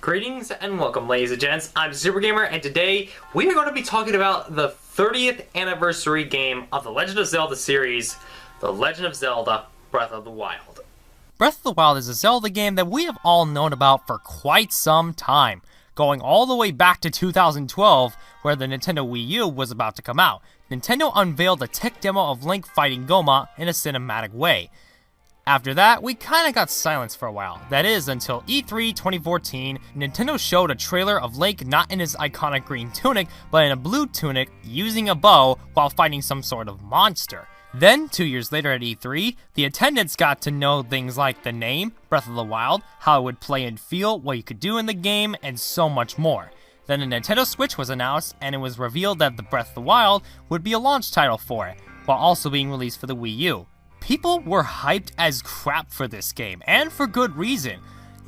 Greetings and welcome, ladies and gents. I'm Super Gamer, and today we are going to be talking about the 30th anniversary game of the Legend of Zelda series, The Legend of Zelda: Breath of the Wild. Breath of the Wild is a Zelda game that we have all known about for quite some time, going all the way back to 2012, where the Nintendo Wii U was about to come out. Nintendo unveiled a tech demo of Link fighting Goma in a cinematic way. After that, we kinda got silence for a while. That is, until E3 2014, Nintendo showed a trailer of Link not in his iconic green tunic, but in a blue tunic, using a bow while fighting some sort of monster. Then, 2 years later at E3, the attendants got to know things like the name, Breath of the Wild, how it would play and feel, what you could do in the game, and so much more. Then a Nintendo Switch was announced, and it was revealed that the Breath of the Wild would be a launch title for it, while also being released for the Wii U. People were hyped as crap for this game, and for good reason.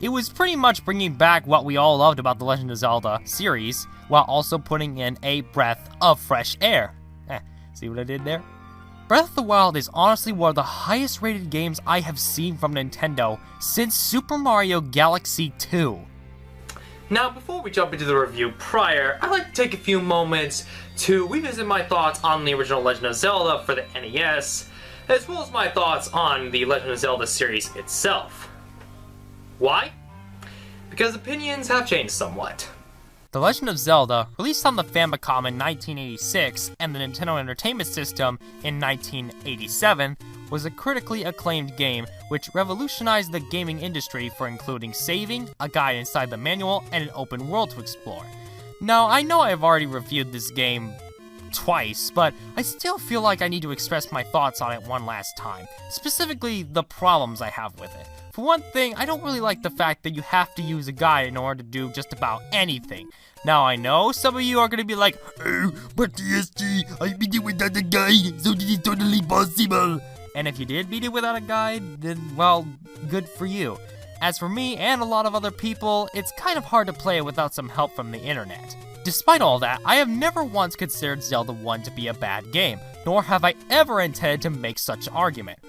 It was pretty much bringing back what we all loved about the Legend of Zelda series, while also putting in a breath of fresh air. See what I did there? Breath of the Wild is honestly one of the highest rated games I have seen from Nintendo since Super Mario Galaxy 2. Now, before we jump into the review I'd like to take a few moments to revisit my thoughts on the original Legend of Zelda for the NES, as well as my thoughts on the Legend of Zelda series itself. Why? Because opinions have changed somewhat. The Legend of Zelda, released on the Famicom in 1986 and the Nintendo Entertainment System in 1987, was a critically acclaimed game which revolutionized the gaming industry for including saving, a guide inside the manual, and an open world to explore. Now, I know I've already reviewed this game twice, but I still feel like I need to express my thoughts on it one last time, specifically the problems I have with it. For one thing, I don't really like the fact that you have to use a guide in order to do just about anything. Now I know some of you are going to be like, "Oh, but TSG, I beat it without a guide, so this is totally possible." And if you did beat it without a guide, then, well, good for you. As for me and a lot of other people, it's kind of hard to play it without some help from the internet. Despite all that, I have never once considered Zelda 1 to be a bad game, nor have I ever intended to make such an argument.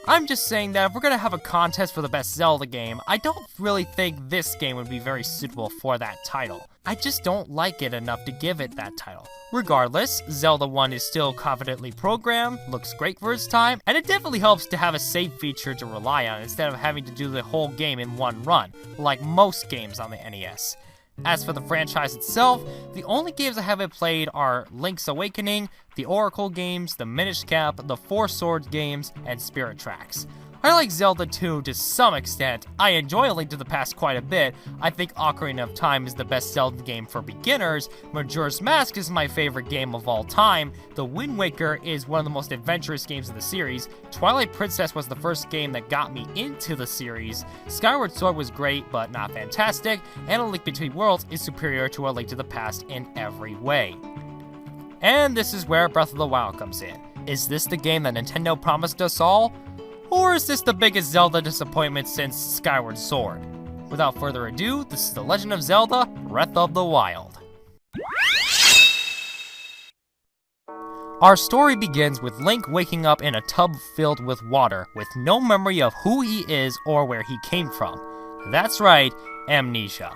I'm just saying that if we're going to have a contest for the best Zelda game, I don't really think this game would be very suitable for that title. I just don't like it enough to give it that title. Regardless, Zelda 1 is still confidently programmed, looks great for its time, and it definitely helps to have a save feature to rely on instead of having to do the whole game in one run, like most games on the NES. As for the franchise itself, the only games I haven't played are Link's Awakening, the Oracle games, the Minish Cap, the Four Swords games, and Spirit Tracks. I like Zelda 2 to some extent. I enjoy A Link to the Past quite a bit. I think Ocarina of Time is the best Zelda game for beginners. Majora's Mask is my favorite game of all time. The Wind Waker is one of the most adventurous games of the series. Twilight Princess was the first game that got me into the series. Skyward Sword was great, but not fantastic. And A Link Between Worlds is superior to A Link to the Past in every way. And this is where Breath of the Wild comes in. Is this the game that Nintendo promised us all? Or is this the biggest Zelda disappointment since Skyward Sword? Without further ado, this is The Legend of Zelda: Breath of the Wild. Our story begins with Link waking up in a tub filled with water, with no memory of who he is or where he came from. That's right, amnesia.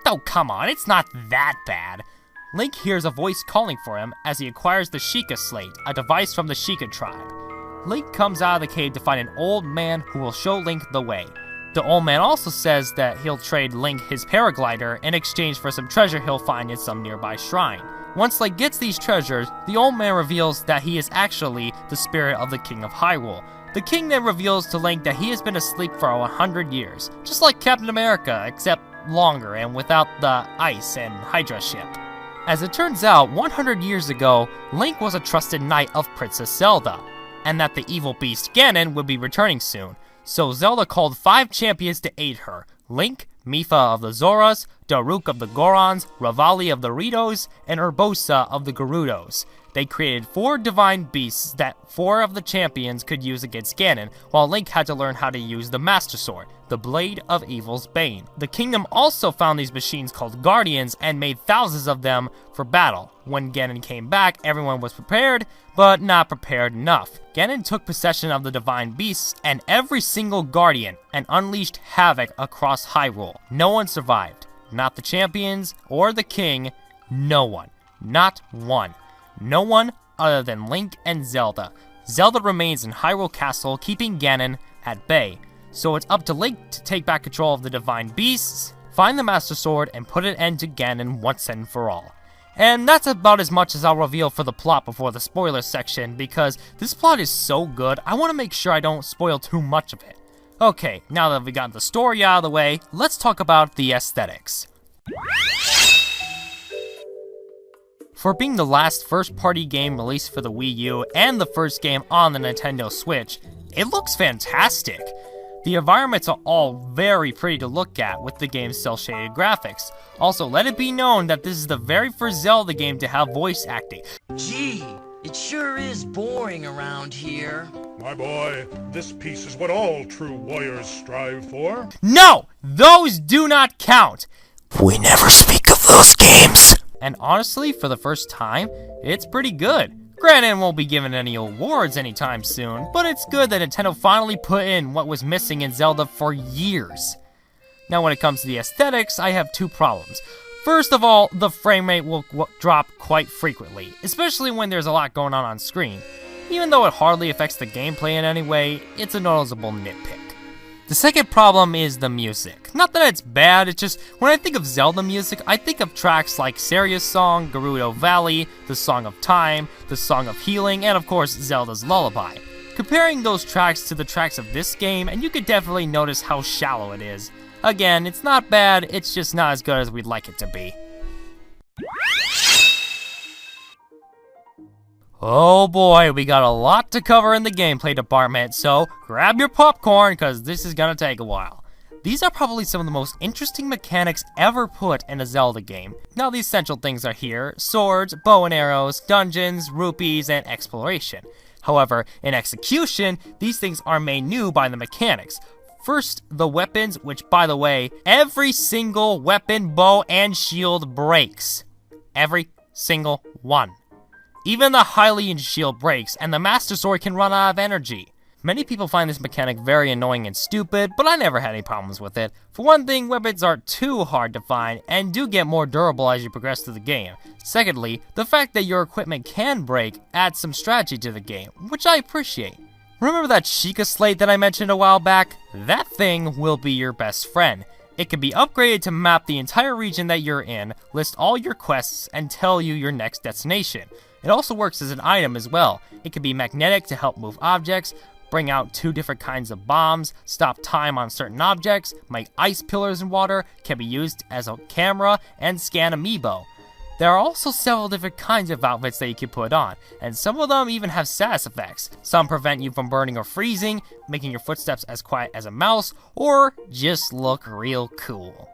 Oh, come on, it's not that bad. Link hears a voice calling for him as he acquires the Sheikah Slate, a device from the Sheikah tribe. Link comes out of the cave to find an old man who will show Link the way. The old man also says that he'll trade Link his paraglider in exchange for some treasure he'll find in some nearby shrine. Once Link gets these treasures, the old man reveals that he is actually the spirit of the King of Hyrule. The king then reveals to Link that he has been asleep for 100 years, just like Captain America, except longer and without the ice and Hydra ship. As it turns out, 100 years ago, Link was a trusted knight of Princess Zelda, and that the evil beast Ganon would be returning soon. So Zelda called 5 champions to aid her: Link, Mipha of the Zoras, Daruk of the Gorons, Revali of the Ritos, and Urbosa of the Gerudos. They created 4 divine beasts that 4 of the champions could use against Ganon, while Link had to learn how to use the Master Sword, the Blade of Evil's Bane. The kingdom also found these machines called Guardians and made thousands of them for battle. When Ganon came back, everyone was prepared, but not prepared enough. Ganon took possession of the divine beasts and every single Guardian and unleashed havoc across Hyrule. No one survived. Not the champions or the king. No one. Not one. No one other than Link and Zelda. Zelda remains in Hyrule Castle, keeping Ganon at bay. So it's up to Link to take back control of the divine beasts, find the Master Sword, and put an end to Ganon once and for all. And that's about as much as I'll reveal for the plot before the spoiler section, because this plot is so good, I want to make sure I don't spoil too much of it. Okay, now that we got the story out of the way, let's talk about the aesthetics. For being the last first-party game released for the Wii U and the first game on the Nintendo Switch, it looks fantastic. The environments are all very pretty to look at with the game's cel-shaded graphics. Also, let it be known that this is the very first Zelda game to have voice acting. Gee, it sure is boring around here. My boy, this piece is what all true warriors strive for. No! Those do not count! We never speak of those games. And honestly, for the first time, it's pretty good. Granted, it won't be given any awards anytime soon, but it's good that Nintendo finally put in what was missing in Zelda for years. Now when it comes to the aesthetics, I have 2 problems. First of all, the frame rate will drop quite frequently, especially when there's a lot going on screen. Even though it hardly affects the gameplay in any way, it's a noticeable nitpick. The second problem is the music. Not that it's bad, it's just, when I think of Zelda music, I think of tracks like Saria's Song, Gerudo Valley, the Song of Time, the Song of Healing, and of course, Zelda's Lullaby. Comparing those tracks to the tracks of this game, and you could definitely notice how shallow it is. Again, it's not bad, it's just not as good as we'd like it to be. Oh boy, we got a lot to cover in the gameplay department, so grab your popcorn, because this is gonna take a while. These are probably some of the most interesting mechanics ever put in a Zelda game. Now the essential things are here: swords, bow and arrows, dungeons, rupees, and exploration. However, in execution, these things are made new by the mechanics. First, the weapons, which by the way, every single weapon, bow, and shield breaks. Every single one. Even the Hylian shield breaks, and the Master Sword can run out of energy. Many people find this mechanic very annoying and stupid, but I never had any problems with it. For one thing, weapons aren't too hard to find, and do get more durable as you progress through the game. Secondly, the fact that your equipment can break adds some strategy to the game, which I appreciate. Remember that Sheikah Slate that I mentioned a while back? That thing will be your best friend. It can be upgraded to map the entire region that you're in, list all your quests, and tell you your next destination. It also works as an item as well. It can be magnetic to help move objects, bring out 2 different kinds of bombs, stop time on certain objects, make ice pillars in water, can be used as a camera, and scan amiibo. There are also several different kinds of outfits that you can put on, and some of them even have status effects. Some prevent you from burning or freezing, making your footsteps as quiet as a mouse, or just look real cool.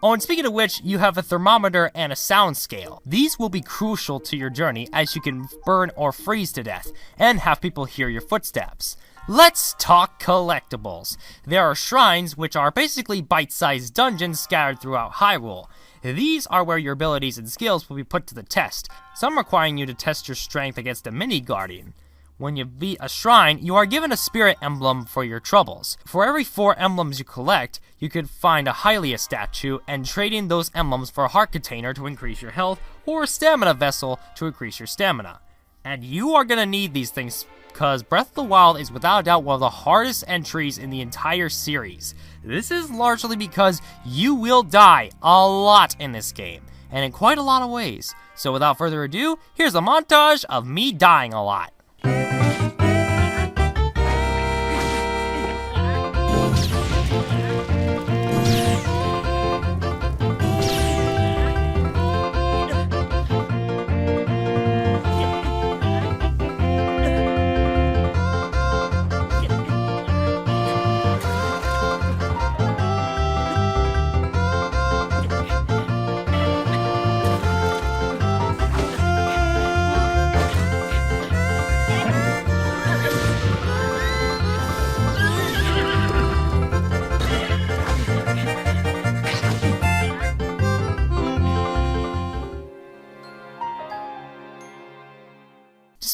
Oh, and speaking of which, you have a thermometer and a sound scale. These will be crucial to your journey as you can burn or freeze to death, and have people hear your footsteps. Let's talk collectibles. There are shrines, which are basically bite-sized dungeons scattered throughout Hyrule. These are where your abilities and skills will be put to the test, some requiring you to test your strength against a mini-guardian. When you beat a shrine, you are given a spirit emblem for your troubles. For every 4 emblems you collect, you could find a Hylia statue and trade in those emblems for a heart container to increase your health, or a stamina vessel to increase your stamina. And you are gonna need these things, because Breath of the Wild is without a doubt one of the hardest entries in the entire series. This is largely because you will die a lot in this game, and in quite a lot of ways. So without further ado, here's a montage of me dying a lot.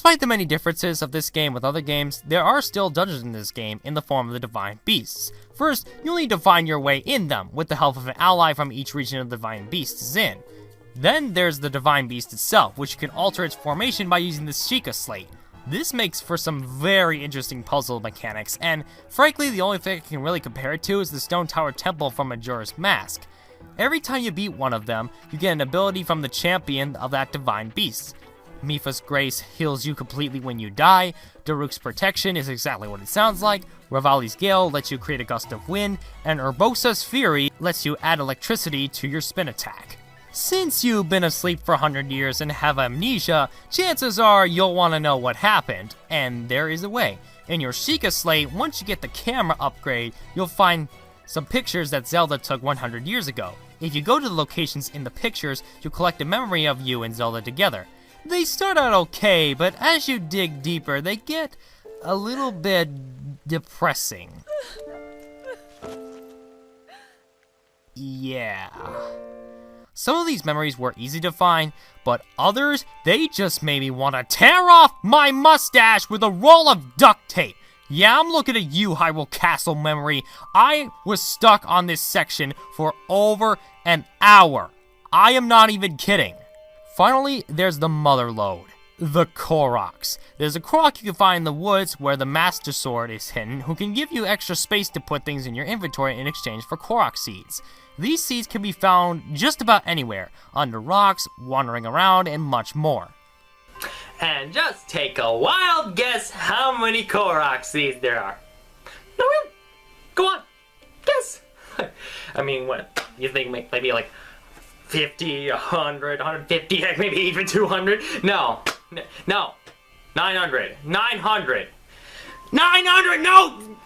Despite the many differences of this game with other games, there are still dungeons in this game in the form of the Divine Beasts. First, you'll need to find your way in them, with the help of an ally from each region of the Divine Beast is in. Then there's the Divine Beast itself, which you can alter its formation by using the Sheikah Slate. This makes for some very interesting puzzle mechanics, and frankly the only thing I can really compare it to is the Stone Tower Temple from Majora's Mask. Every time you beat one of them, you get an ability from the champion of that Divine Beast. Mipha's Grace heals you completely when you die, Daruk's Protection is exactly what it sounds like, Revali's Gale lets you create a gust of wind, and Urbosa's Fury lets you add electricity to your spin attack. Since you've been asleep for 100 years and have amnesia, chances are you'll want to know what happened, and there is a way. In your Sheikah Slate, once you get the camera upgrade, you'll find some pictures that Zelda took 100 years ago. If you go to the locations in the pictures, you'll collect a memory of you and Zelda together. They start out okay, but as you dig deeper, they get a little bit depressing. Yeah. Some of these memories were easy to find, but others, they just made me want to tear off my mustache with a roll of duct tape. Yeah, I'm looking at you, Hyrule Castle memory. I was stuck on this section for over an hour. I am not even kidding. Finally, there's the Mother Lode, the Koroks. There's a Korok you can find in the woods where the Master Sword is hidden, who can give you extra space to put things in your inventory in exchange for Korok seeds. These seeds can be found just about anywhere, under rocks, wandering around, and much more. And just take a wild guess how many Korok seeds there are. No, really? Go on. Guess. I mean, what? You think maybe like 50, 100, 150, heck, maybe even 200? No. 900. 900. 900! No!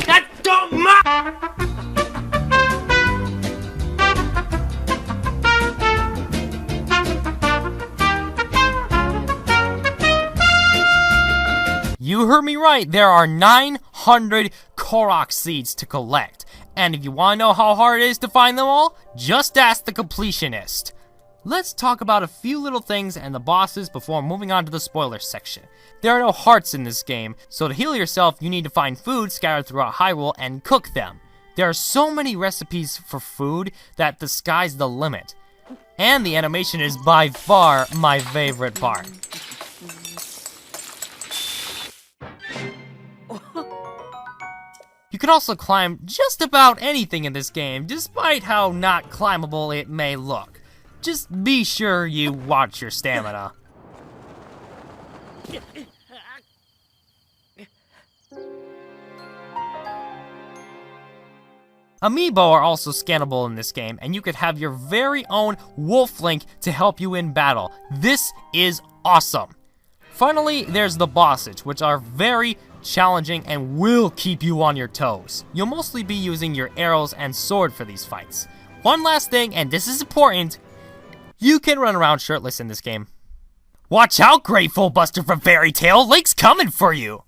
That don't matter! You heard me right, there are 900 Korok seeds to collect. And if you want to know how hard it is to find them all, just ask the completionist. Let's talk about a few little things and the bosses before moving on to the spoiler section. There are no hearts in this game, so to heal yourself you need to find food scattered throughout Hyrule and cook them. There are so many recipes for food that the sky's the limit. And the animation is by far my favorite part. You can also climb just about anything in this game, despite how not climbable it may look. Just be sure you watch your stamina. Amiibo are also scannable in this game, and you could have your very own Wolf Link to help you in battle. This is awesome. Finally, there's the bosses, which are very challenging and will keep you on your toes. You'll mostly be using your arrows and sword for these fights. One last thing, and this is important, you can run around shirtless in this game. Watch out, Grateful Buster from Fairy Tail, Link's coming for you!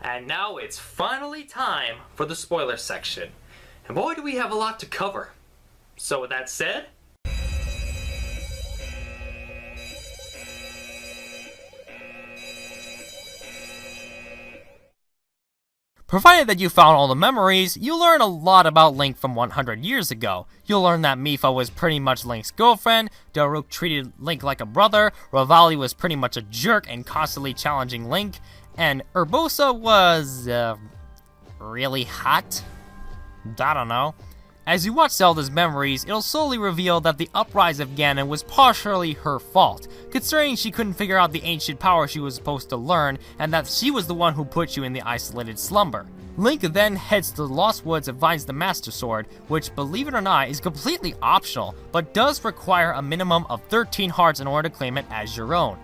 And now it's finally time for the spoiler section. And boy, do we have a lot to cover. So with that said, provided that you found all the memories, you'll learn a lot about Link from 100 years ago. You'll learn that Mipha was pretty much Link's girlfriend, Daruk treated Link like a brother, Revali was pretty much a jerk and constantly challenging Link, and Urbosa was, really hot? I don't know. As you watch Zelda's memories, it'll slowly reveal that the uprise of Ganon was partially her fault, considering she couldn't figure out the ancient power she was supposed to learn, and that she was the one who put you in the isolated slumber. Link then heads to the Lost Woods and finds the Master Sword, which, believe it or not, is completely optional, but does require a minimum of 13 hearts in order to claim it as your own.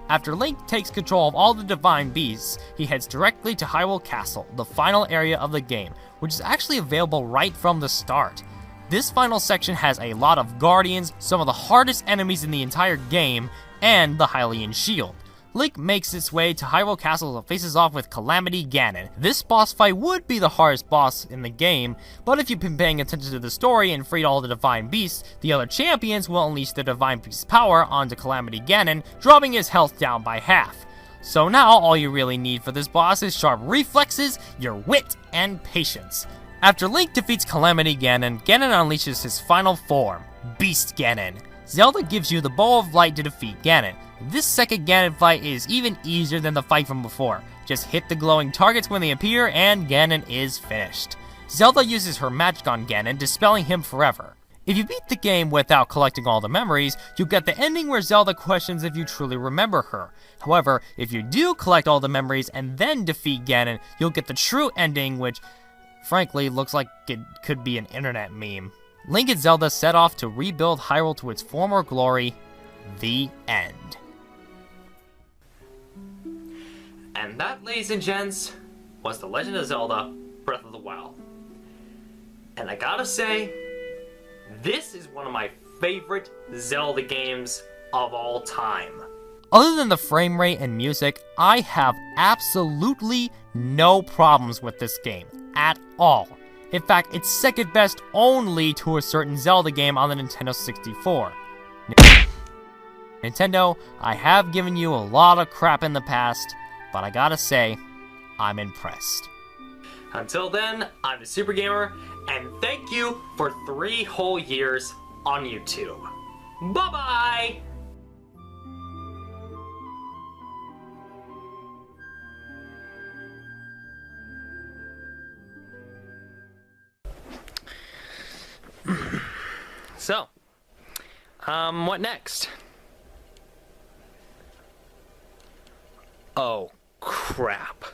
After Link takes control of all the Divine Beasts, he heads directly to Hyrule Castle, the final area of the game, which is actually available right from the start. This final section has a lot of Guardians, some of the hardest enemies in the entire game, and the Hylian Shield. Link makes its way to Hyrule Castle and faces off with Calamity Ganon. This boss fight would be the hardest boss in the game, but if you've been paying attention to the story and freed all the Divine Beasts, the other champions will unleash their Divine Beast power onto Calamity Ganon, dropping his health down by half. So now all you really need for this boss is sharp reflexes, your wit, and patience. After Link defeats Calamity Ganon, Ganon unleashes his final form, Beast Ganon. Zelda gives you the Bow of Light to defeat Ganon. This second Ganon fight is even easier than the fight from before. Just hit the glowing targets when they appear and Ganon is finished. Zelda uses her magic on Ganon, dispelling him forever. If you beat the game without collecting all the memories, you'll get the ending where Zelda questions if you truly remember her. However, if you do collect all the memories and then defeat Ganon, you'll get the true ending, which frankly looks like it could be an internet meme. Link and Zelda set off to rebuild Hyrule to its former glory. The end. And that, ladies and gents, was The Legend of Zelda Breath of the Wild. And I gotta say, this is one of my favorite Zelda games of all time. Other than the frame rate and music, I have absolutely no problems with this game at all. In fact, it's second best only to a certain Zelda game on the Nintendo 64. Nintendo, I have given you a lot of crap in the past, but I gotta say, I'm impressed. Until then, I'm the Super Gamer, and thank you for 3 whole years on YouTube. Bye-bye! So, what next? Oh, crap.